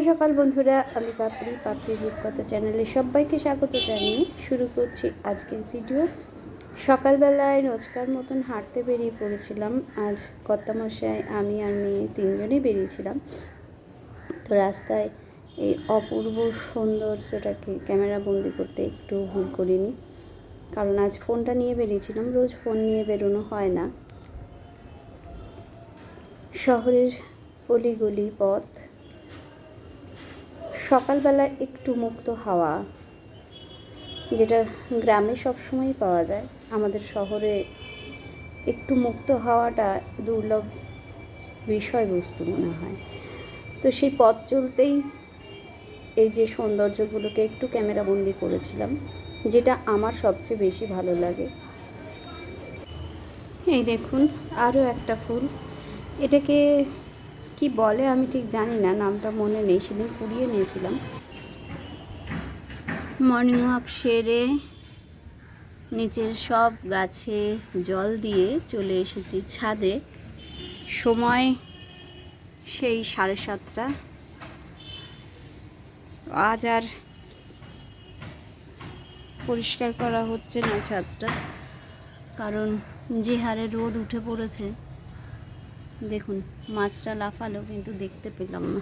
সকাল বন্ধুরা, আমি পাপড়ি রূপকথা চ্যানেলে সবাইকে স্বাগত জানিয়ে শুরু করছি আজকের ভিডিও। সকালবেলায় রোজকার মতন হাঁটতে বেরিয়ে পড়েছিলাম। আজ কর্তামশাই, আমি আর মেয়ে তিনজনেই বেরিয়েছিলাম। তো রাস্তায় এই অপূর্ব সৌন্দর্যটাকে ক্যামেরা বন্দি করতে একটু ভুল করিনি, কারণ আজ ফোনটা নিয়ে বেরিয়েছিলাম। রোজ ফোন নিয়ে বেরোনো হয় না। শহরের অলিগলি পথ, সকালবেলা একটু মুক্ত হাওয়া, যেটা গ্রামে সবসময়ই পাওয়া যায়, আমাদের শহরে একটু মুক্ত হাওয়াটা দুর্লভ বিষয়বস্তু মনে হয়। তো সেই পথ চলতেই এই যে সৌন্দর্যগুলোকে একটু ক্যামেরাবন্দি করেছিলাম, যেটা আমার সবচেয়ে বেশি ভালো লাগে। এই দেখুন, আরও একটা ফুল। এটাকে কি বলে আমি ঠিক জানি না, নামটা মনে নেই, সেদিন কুড়িয়ে নিয়েছিলাম। মর্নিং ওয়াক সেরে নিচের সব গাছে জল দিয়ে চলে এসেছি ছাদে। সময় সেই 7:30। আজ আর পরিষ্কার করা হচ্ছে না ছাদটা, কারণ যে হারে রোদ উঠে পড়েছে। দেখুন, মাছটা লাফালো কিন্তু দেখতে পেলাম না।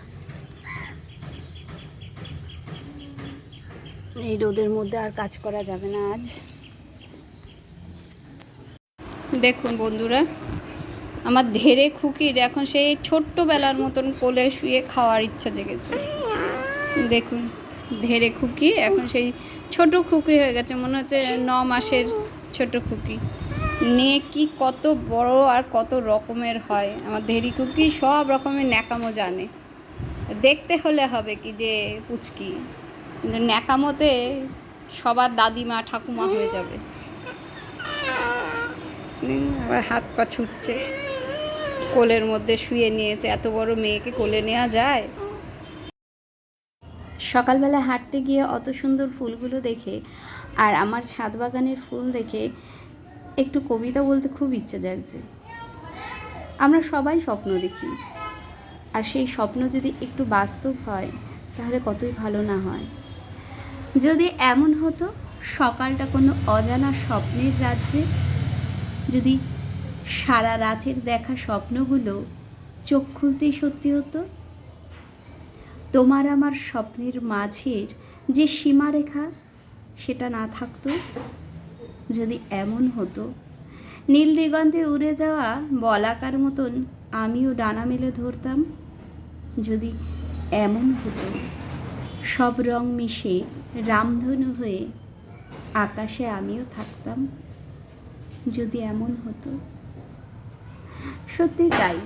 এই রোদের মধ্যে আর কাজ করা যাবে না আজ। দেখুন বন্ধুরা, আমার ধেড়ে খুকির এখন সেই ছোট্টবেলার মতন কোলে শুয়ে খাওয়ার ইচ্ছা জেগেছে। দেখুন, ধেড়ে খুকি এখন সেই ছোট খুকি হয়ে গেছে, মনে হচ্ছে 9 মাসের ছোট খুকি। নিয়ে কি কত বড় আর কত রকমের হয় আমার ধেড়ি খুকি, সব রকমের ন্যাকামো জানে। দেখতে হলে হবে কি যে পুচকি, কিন্তু ন্যাকামোতে সবার দাদিমা ঠাকুমা হয়ে যাবে। আবার হাত পা ছুটছে, কোলের মধ্যে শুয়ে নিয়েছে। এত বড় মেয়েকে কোলে নেওয়া যায়? সকালবেলা হাঁটতে গিয়ে অত সুন্দর ফুলগুলো দেখে আর আমার ছাদ বাগানের ফুল দেখে একটু কবিতা বলতে খুব ইচ্ছে জাগছে। আমরা সবাই স্বপ্ন দেখি, আর সেই স্বপ্ন যদি একটু বাস্তব হয় তাহলে কতই ভালো না হয়। যদি এমন হতো সকালটা কোনো অজানা স্বপ্নের রাজ্যে, যদি সারা রাতের দেখা স্বপ্নগুলো চোখ খুলতেই সত্যি হতো, তোমার আমার স্বপ্নের মাঝের যে সীমারেখা সেটা না থাকতো, যদি এমন হতো নীল দিগন্তে উড়ে যাওয়া বলাকার মতন আমিও ডানা মেলে ধরতাম, যদি এমন হতো সব রং মিশে রামধনু হয়ে আকাশে আমিও থাকতাম, যদি এমন হতো। সত্যি তাই,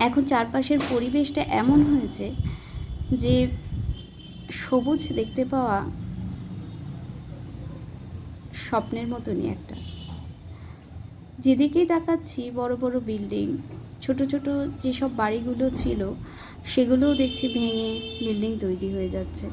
এখন চারপাশের পরিবেশটা এমন হয়েছে যে সবুজ দেখতে পাওয়া স্বপ্নের মতনই একটা। যেদিকেই তাকাচ্ছি বড় বড় বিল্ডিং, ছোট ছোট যেসব বাড়িগুলো ছিল সেগুলোও দেখছি ভেঙে বিল্ডিং তৈরি হয়ে যাচ্ছে।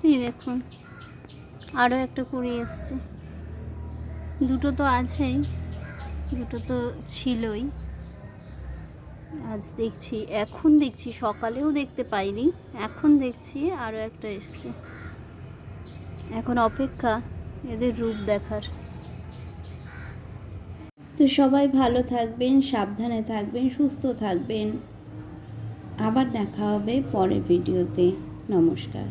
এই দেখুন, আরও একটা কুড়ি এসছে। দুটো তো আছেই, দুটো তো ছিলই। আজ দেখছি, এখন দেখছি, সকালেও দেখতে পাইনি, এখন দেখছি আরও একটা এসছে। এখন অপেক্ষা এদের রূপ দেখার। তো সবাই ভালো থাকবেন, সাবধানে থাকবেন, সুস্থ থাকবেন। আবার দেখা হবে পরের ভিডিওতে। নমস্কার।